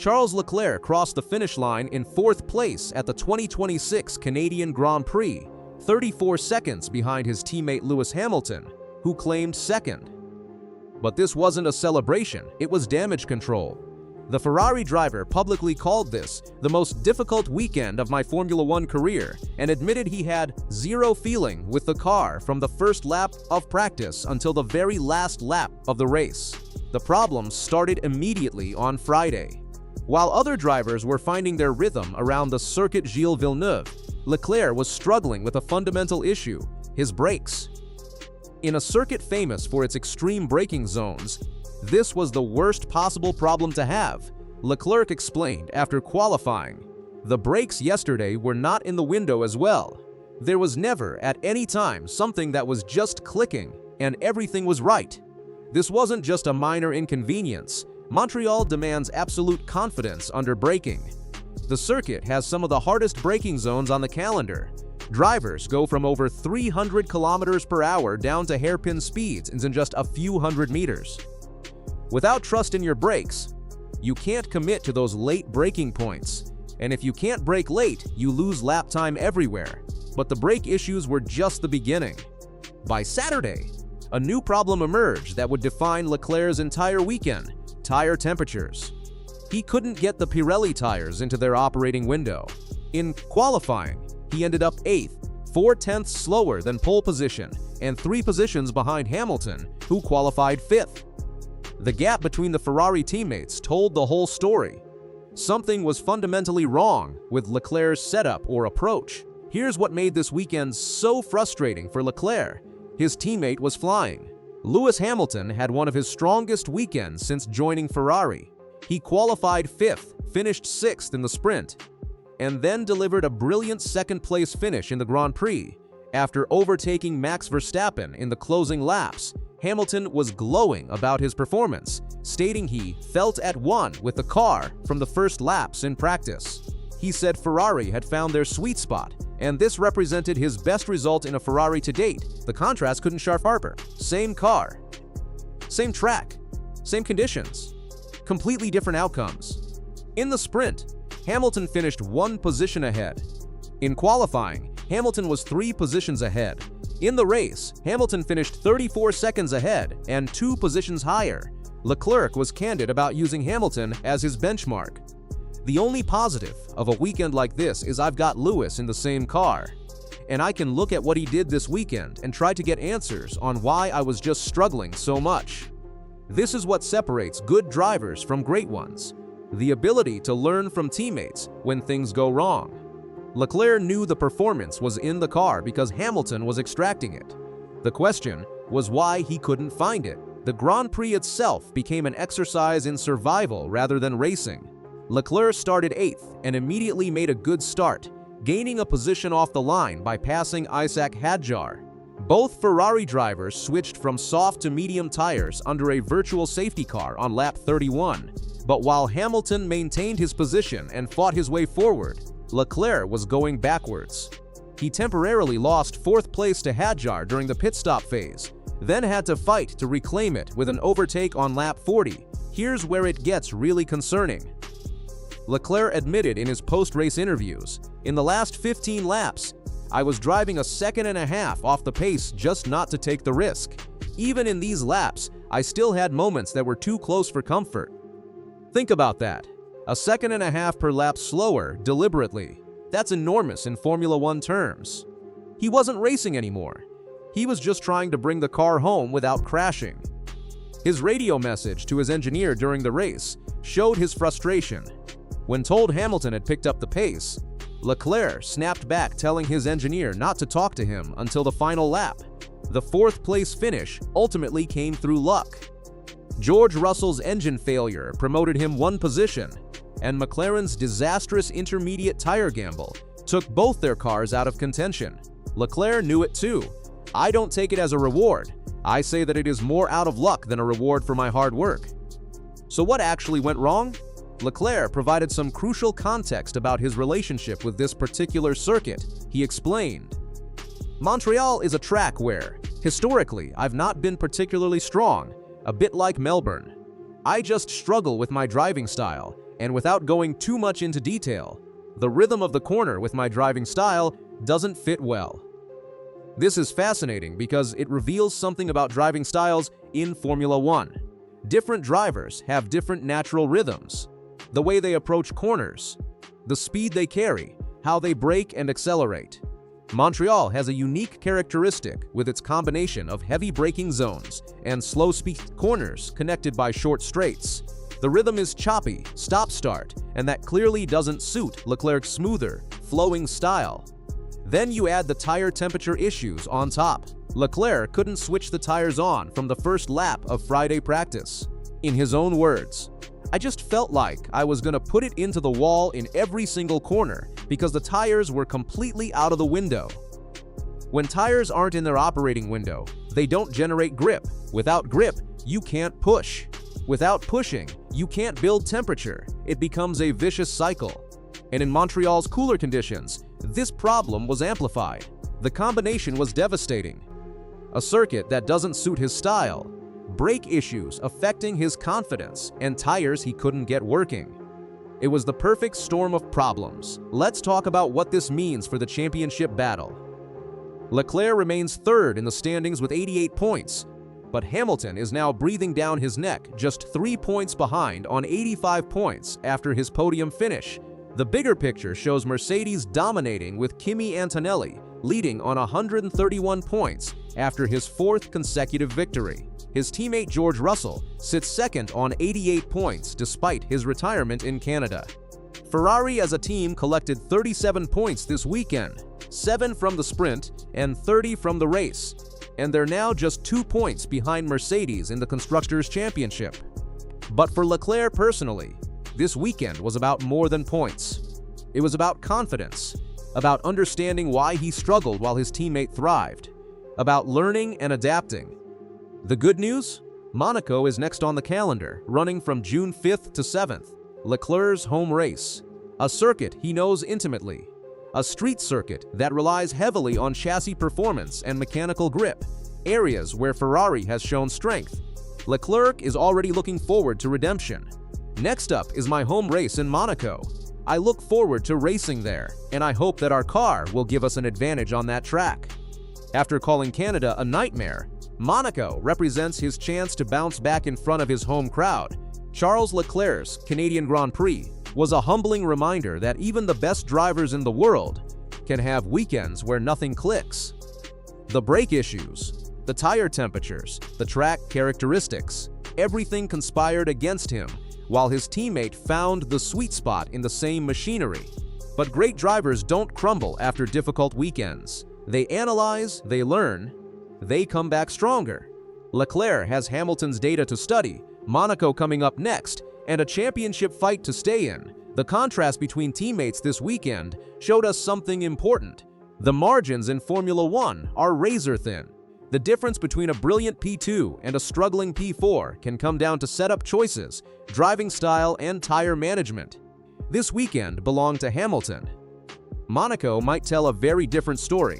Charles Leclerc crossed the finish line in 4th place at the 2026 Canadian Grand Prix, 34 seconds behind his teammate Lewis Hamilton, who claimed 2nd. But this wasn't a celebration, it was damage control. The Ferrari driver publicly called this the most difficult weekend of my Formula One career and admitted he had zero feeling with the car from the first lap of practice until the very last lap of the race. The problems started immediately on Friday. While other drivers were finding their rhythm around the Circuit Gilles Villeneuve, Leclerc was struggling with a fundamental issue: his brakes. In a circuit famous for its extreme braking zones, this was the worst possible problem to have, Leclerc explained after qualifying. The brakes yesterday were not in the window as well. There was never, at any time, something that was just clicking, and everything was right. This wasn't just a minor inconvenience. Montreal demands absolute confidence under braking. The circuit has some of the hardest braking zones on the calendar. Drivers go from over 300 kilometers per hour down to hairpin speeds in just a few hundred meters. Without trust in your brakes, you can't commit to those late braking points. And if you can't brake late, you lose lap time everywhere. But the brake issues were just the beginning. By Saturday, a new problem emerged that would define Leclerc's entire weekend: tire temperatures. He couldn't get the Pirelli tires into their operating window. In qualifying, he ended up 8th, 4/10 slower than pole position, and 3 positions behind Hamilton, who qualified 5th. The gap between the Ferrari teammates told the whole story. Something was fundamentally wrong with Leclerc's setup or approach. Here's what made this weekend so frustrating for Leclerc: his teammate was flying. Lewis Hamilton had one of his strongest weekends since joining Ferrari. He qualified 5th, finished 6th in the sprint, and then delivered a brilliant 2nd-place finish in the Grand Prix. After overtaking Max Verstappen in the closing laps, Hamilton was glowing about his performance, stating he felt at one with the car from the first laps in practice. He said Ferrari had found their sweet spot, and this represented his best result in a Ferrari to date. The contrast couldn't sharper. Same car, same track, same conditions, completely different outcomes. In the sprint, Hamilton finished 1 position ahead. In qualifying, Hamilton was 3 positions ahead. In the race, Hamilton finished 34 seconds ahead and 2 positions higher. Leclerc was candid about using Hamilton as his benchmark. The only positive of a weekend like this is I've got Lewis in the same car, and I can look at what he did this weekend and try to get answers on why I was just struggling so much. This is what separates good drivers from great ones: the ability to learn from teammates when things go wrong. Leclerc knew the performance was in the car because Hamilton was extracting it. The question was why he couldn't find it. The Grand Prix itself became an exercise in survival rather than racing. Leclerc started 8th and immediately made a good start, gaining a position off the line by passing Isaac Hadjar. Both Ferrari drivers switched from soft to medium tires under a virtual safety car on lap 31. But while Hamilton maintained his position and fought his way forward, Leclerc was going backwards. He temporarily lost 4th place to Hadjar during the pit stop phase, then had to fight to reclaim it with an overtake on lap 40. Here's where it gets really concerning. Leclerc admitted in his post-race interviews, "In the last 15 laps, I was driving a 1.5 seconds off the pace just not to take the risk. Even in these laps, I still had moments that were too close for comfort." Think about that. A 1.5 seconds per lap slower, deliberately. That's enormous in Formula One terms. He wasn't racing anymore. He was just trying to bring the car home without crashing. His radio message to his engineer during the race showed his frustration. When told Hamilton had picked up the pace, Leclerc snapped back, telling his engineer not to talk to him until the final lap. The 4th-place finish ultimately came through luck. George Russell's engine failure promoted him 1 position, and McLaren's disastrous intermediate tire gamble took both their cars out of contention. Leclerc knew it too. "I don't take it as a reward. I say that it is more out of luck than a reward for my hard work." So what actually went wrong? Leclerc provided some crucial context about his relationship with this particular circuit. He explained, "Montreal is a track where, historically, I've not been particularly strong, a bit like Melbourne. I just struggle with my driving style, And without going too much into detail, the rhythm of the corner with my driving style doesn't fit well. This is fascinating because it reveals something about driving styles in Formula One. Different drivers have different natural rhythms, the way they approach corners, the speed they carry, how they brake and accelerate. Montreal has a unique characteristic with its combination of heavy braking zones and slow-speed corners connected by short straights. The rhythm is choppy, stop-start, and that clearly doesn't suit Leclerc's smoother, flowing style. Then you add the tire temperature issues on top. Leclerc couldn't switch the tires on from the first lap of Friday practice. In his own words, "I just felt like I was gonna put it into the wall in every single corner because the tires were completely out of the window." When tires aren't in their operating window, they don't generate grip. Without grip, you can't push. Without pushing, you can't build temperature. It becomes a vicious cycle. And in Montreal's cooler conditions, this problem was amplified. The combination was devastating. A circuit that doesn't suit his style, brake issues affecting his confidence, and tires he couldn't get working. It was the perfect storm of problems. Let's talk about what this means for the championship battle. Leclerc remains third in the standings with 88 points, but Hamilton is now breathing down his neck, just 3 points behind on 85 points after his podium finish. The bigger picture shows Mercedes dominating with Kimi Antonelli leading on 131 points after his fourth consecutive victory. His teammate George Russell sits second on 88 points despite his retirement in Canada. Ferrari as a team collected 37 points this weekend, 7 from the sprint and 30 from the race, and they're now just 2 points behind Mercedes in the Constructors' Championship. But for Leclerc personally, this weekend was about more than points. It was about confidence, about understanding why he struggled while his teammate thrived, about learning and adapting. The good news? Monaco is next on the calendar, running from June 5th to 7th, Leclerc's home race, a circuit he knows intimately, a street circuit that relies heavily on chassis performance and mechanical grip, areas where Ferrari has shown strength. Leclerc is already looking forward to redemption. Next up is my home race in Monaco. I look forward to racing there, and I hope that our car will give us an advantage on that track. After calling Canada a nightmare, Monaco represents his chance to bounce back in front of his home crowd. Charles Leclerc's Canadian Grand Prix was a humbling reminder that even the best drivers in the world can have weekends where nothing clicks. The brake issues, the tire temperatures, the track characteristics, everything conspired against him, while his teammate found the sweet spot in the same machinery. But great drivers don't crumble after difficult weekends. They analyze, they learn, they come back stronger. Leclerc has Hamilton's data to study, Monaco coming up next, and a championship fight to stay in. The contrast between teammates this weekend showed us something important. The margins in Formula One are razor thin. The difference between a brilliant P2 and a struggling P4 can come down to setup choices, driving style, and tire management. This weekend belonged to Hamilton. Monaco might tell a very different story.